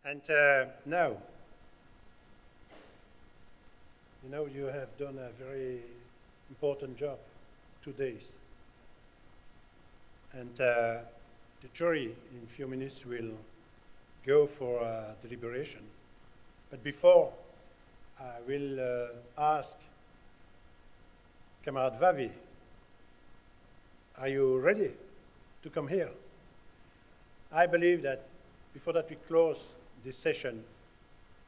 And now, you have done a very important job, 2 days. And the jury in a few minutes will go for deliberation. But before, I will ask Comrade Vavi, are you ready to come here? I believe that before that we close this session,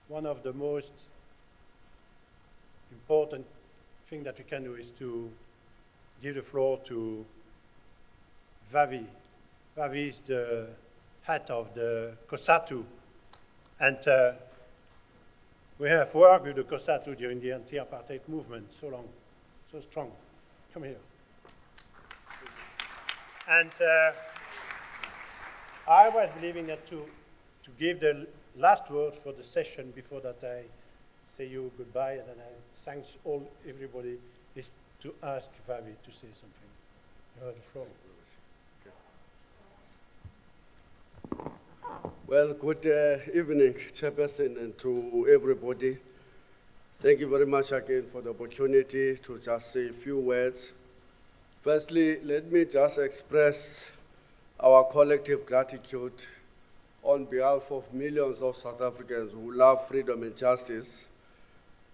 one of the most important thing that we can do is to give the floor to Vavi. Vavi is the head of the COSATU, and we have worked with the COSATU during the anti-apartheid movement so long, so strong. Come here. And I was believing that to give the last word for the session before that I say you goodbye and then I thank everybody, is to ask Vavi to say something. You have the floor. Well, good evening, Chairperson, and to everybody. Thank you very much again for the opportunity to just say a few words. Firstly, let me just express our collective gratitude on behalf of millions of South Africans who love freedom and justice.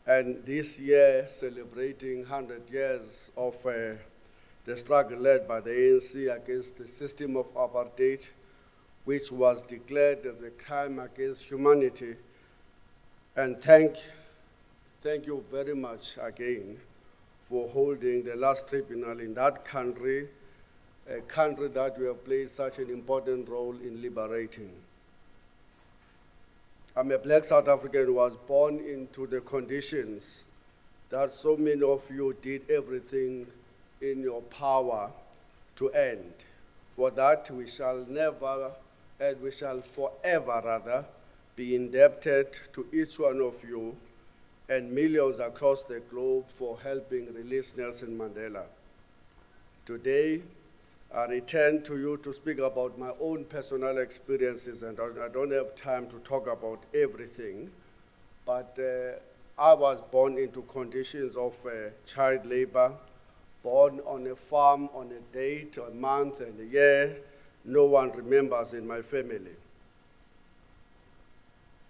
And this year, celebrating 100 years of the struggle led by the ANC against the system of apartheid, which was declared as a crime against humanity. And thank you very much again for holding the last tribunal in that country, a country that we have played such an important role in liberating. I'm a black South African who was born into the conditions that so many of you did everything in your power to end. For that, we shall never, and we shall forever rather, be indebted to each one of you and millions across the globe for helping release Nelson Mandela. Today, I return to you to speak about my own personal experiences, and I don't have time to talk about everything, but I was born into conditions of child labor, born on a farm on a date, a month, and a year no one remembers in my family.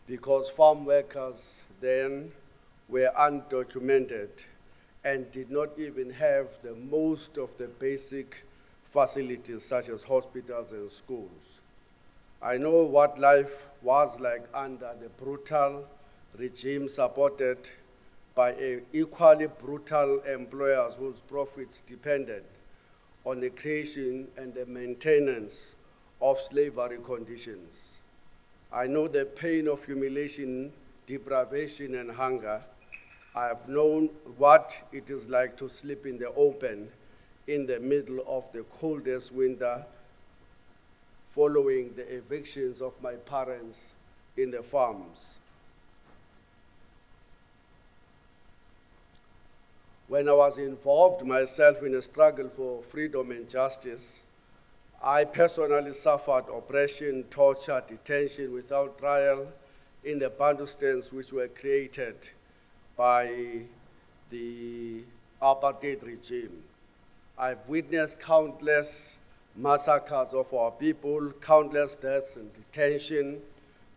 Because farm workers then were undocumented and did not even have the most of the basic facilities such as hospitals and schools. I know what life was like under the brutal regime supported by equally brutal employers whose profits depended on the creation and the maintenance of slavery conditions. I know the pain of humiliation, deprivation, and hunger. I have known what it is like to sleep in the open in the middle of the coldest winter following the evictions of my parents in the farms. When I was involved myself in a struggle for freedom and justice, I personally suffered oppression, torture, detention without trial in the Bantustans which were created by the apartheid regime. I've witnessed countless massacres of our people, countless deaths and detention,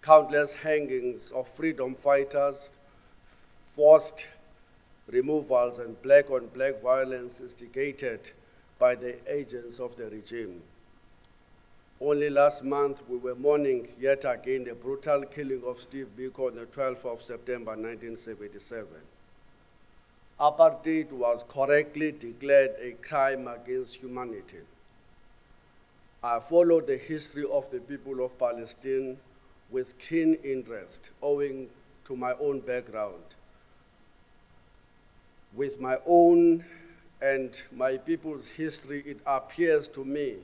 countless hangings of freedom fighters, forced removals, and black-on-black violence instigated by the agents of the regime. Only last month, we were mourning yet again the brutal killing of Steve Biko on the 12th of September, 1977. Apartheid was correctly declared a crime against humanity. I followed the history of the people of Palestine with keen interest, owing to my own background. With my own and my people's history, it appears to me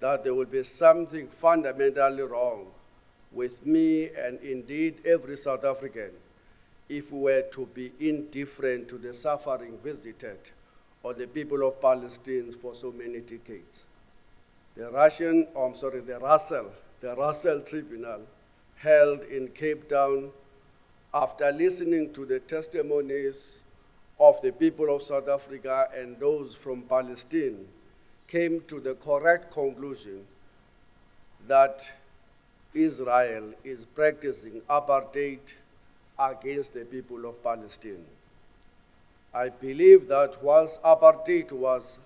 that there will be something fundamentally wrong with me and indeed every South African if we were to be indifferent to the suffering visited on the people of Palestine for so many decades. The Russell Tribunal held in Cape Town, after listening to the testimonies of the people of South Africa and those from Palestine, came to the correct conclusion that Israel is practicing apartheid against the people of Palestine. I believe that whilst apartheid was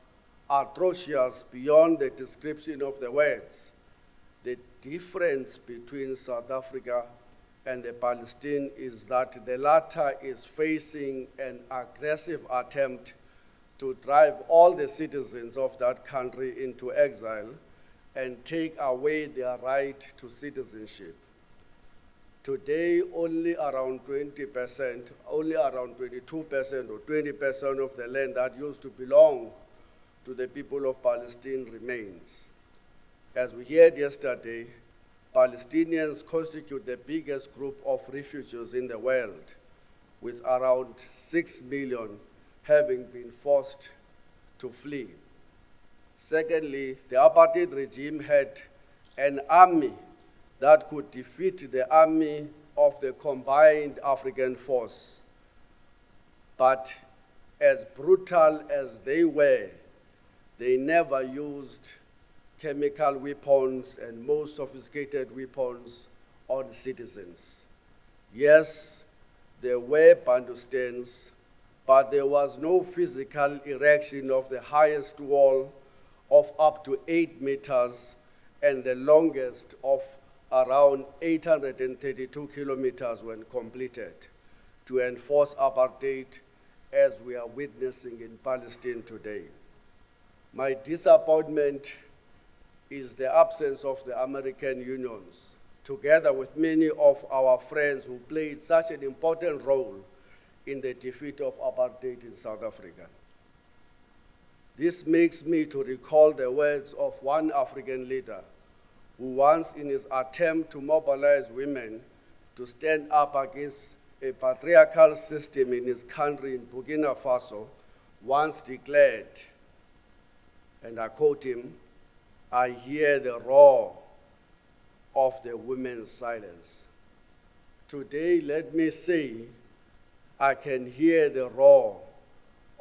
atrocious beyond the description of the words, the difference between South Africa and the Palestine is that the latter is facing an aggressive attempt to drive all the citizens of that country into exile and take away their right to citizenship. Today, only around 20%, only around 22% or 20% of the land that used to belong to the people of Palestine remains. As we heard yesterday, Palestinians constitute the biggest group of refugees in the world, with around 6 million having been forced to flee. Secondly, the apartheid regime had an army that could defeat the army of the combined African force. But as brutal as they were, they never used chemical weapons and most sophisticated weapons on citizens. Yes, there were Bantustans, but there was no physical erection of the highest wall of up to 8 meters and the longest of around 832 kilometers when completed to enforce apartheid as we are witnessing in Palestine today. My disappointment is the absence of the American unions, together with many of our friends who played such an important role in the defeat of apartheid in South Africa. This makes me to recall the words of one African leader who once, in his attempt to mobilize women to stand up against a patriarchal system in his country in Burkina Faso, once declared, and I quote him, "I hear the roar of the women's silence." Today, let me say, I can hear the roar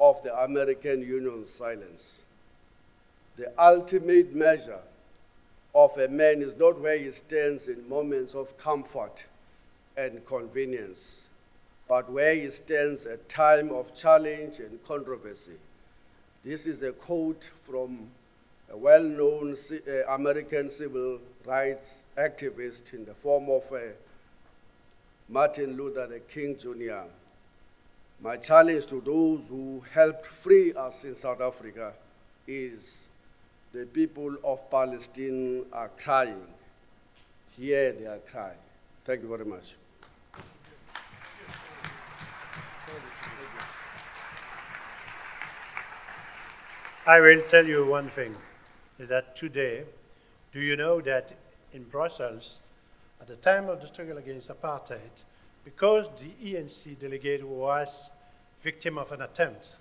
of the American Union's silence. The ultimate measure of a man is not where he stands in moments of comfort and convenience, but where he stands at time of challenge and controversy. This is a quote from a well-known American civil rights activist in the form of Martin Luther King Jr. My challenge to those who helped free us in South Africa is the people of Palestine are crying. Hear their cry. Thank you very much. I will tell you one thing, is that today, do you know that in Brussels, at the time of the struggle against apartheid, because the ENC delegate was victim of an attempt,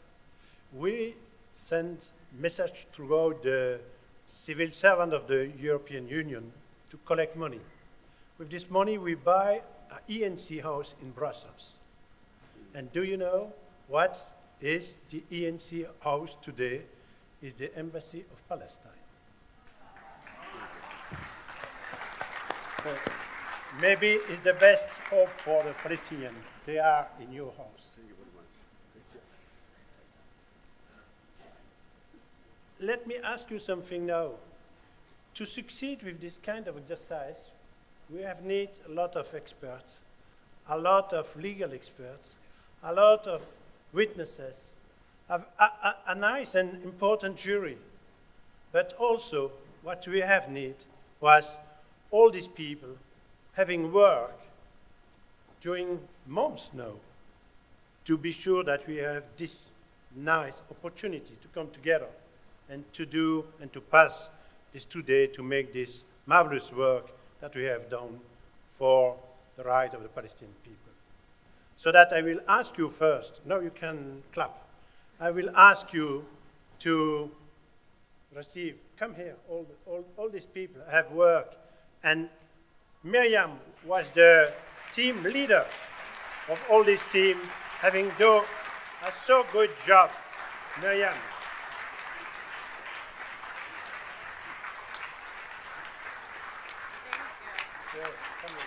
we sent message throughout the civil servant of the European Union to collect money. With this money, we buy an ENC house in Brussels. And do you know what is the ENC house today? Is the Embassy of Palestine. Maybe it's the best hope for the Palestinians. They are in your house. Thank you very much. Let me ask you something now. To succeed with this kind of exercise, we have need a lot of experts, a lot of legal experts, a lot of witnesses, a nice and important jury. But also, what we have need was all these people having worked during months now to be sure that we have this nice opportunity to come together and to do and to pass this today to make this marvelous work that we have done for the right of the Palestinian people. So that I will ask you first, now you can clap, I will ask you to receive, come here, all these people have worked, and Miriam was the team leader of all this team, having done a so good job. Miriam. Yeah, come on.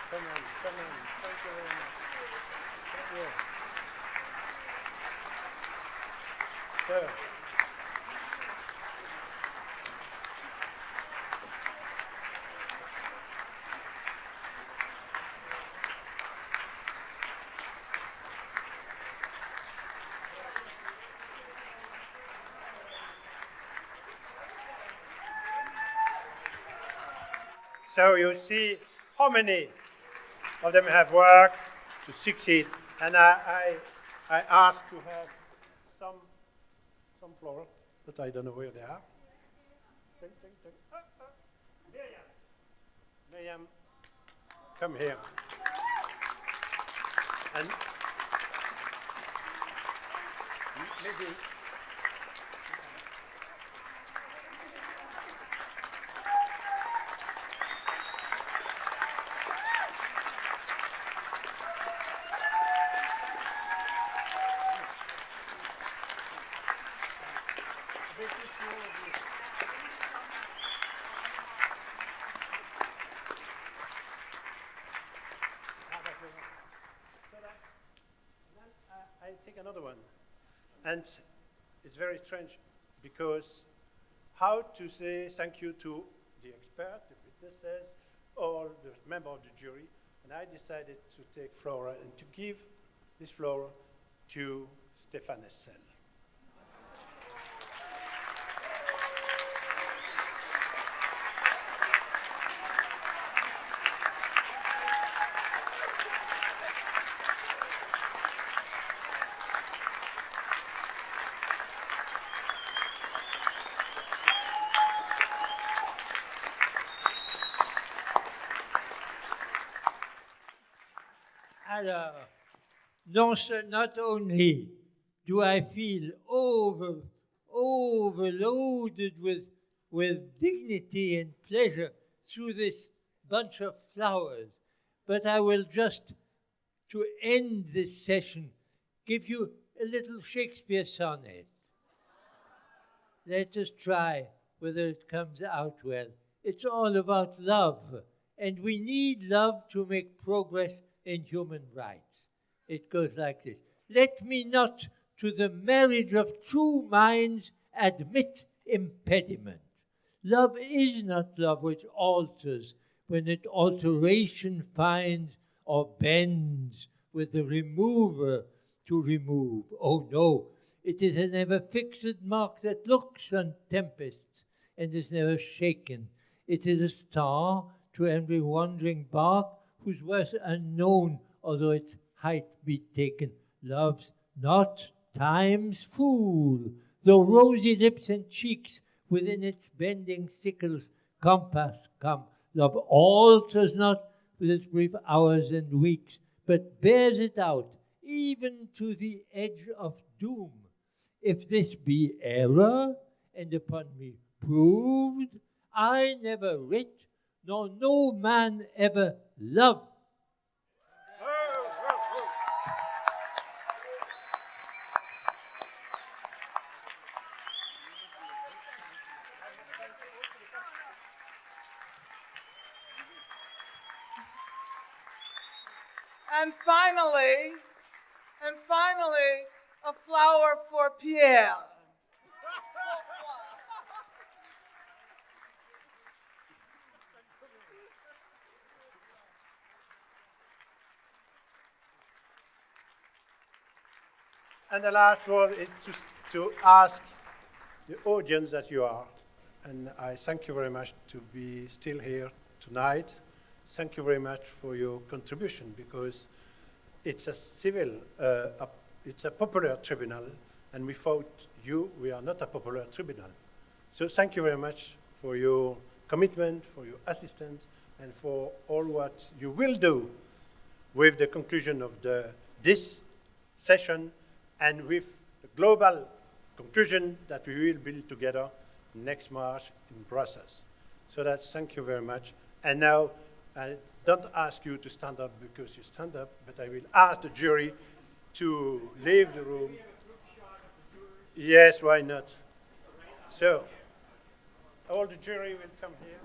Come on, come on. Thank you very much. Thank you. Sir. So you see how many of them have worked to succeed. And I asked to have some floral, but I don't know where they are. Miriam, come here. And maybe I take another one. And it's very strange because how to say thank you to the expert, the witnesses, or the member of the jury. And I decided to take Flora and to give this Flora to Stéphane Essel. Alors, not only do I feel overloaded with dignity and pleasure through this bunch of flowers, but I will just, to end this session, give you a little Shakespeare sonnet. Let us try whether it comes out well. It's all about love, and we need love to make progress in human rights. It goes like this. Let me not to the marriage of true minds admit impediment. Love is not love which alters when it alteration finds or bends with the remover to remove. Oh no, it is an ever fixed mark that looks on tempests and is never shaken. It is a star to every wandering bark whose worth unknown, although its height be taken. Love's not time's fool, though rosy lips and cheeks within its bending sickle's compass come. Love alters not with its brief hours and weeks, but bears it out, even to the edge of doom. If this be error, and upon me proved, I never writ, nor no man ever loved. And finally, a flower for Pierre. And the last word is to ask the audience that you are, and I thank you very much to be still here tonight. Thank you very much for your contribution, because it's a civil, it's a popular tribunal, and without you, we are not a popular tribunal. So thank you very much for your commitment, for your assistance, and for all what you will do with the conclusion of this session and with the global conclusion that we will build together next March in Brussels. So that's thank you very much. And now, I don't ask you to stand up because you stand up, but I will ask the jury to leave the room. Yes, why not? So, all the jury will come here.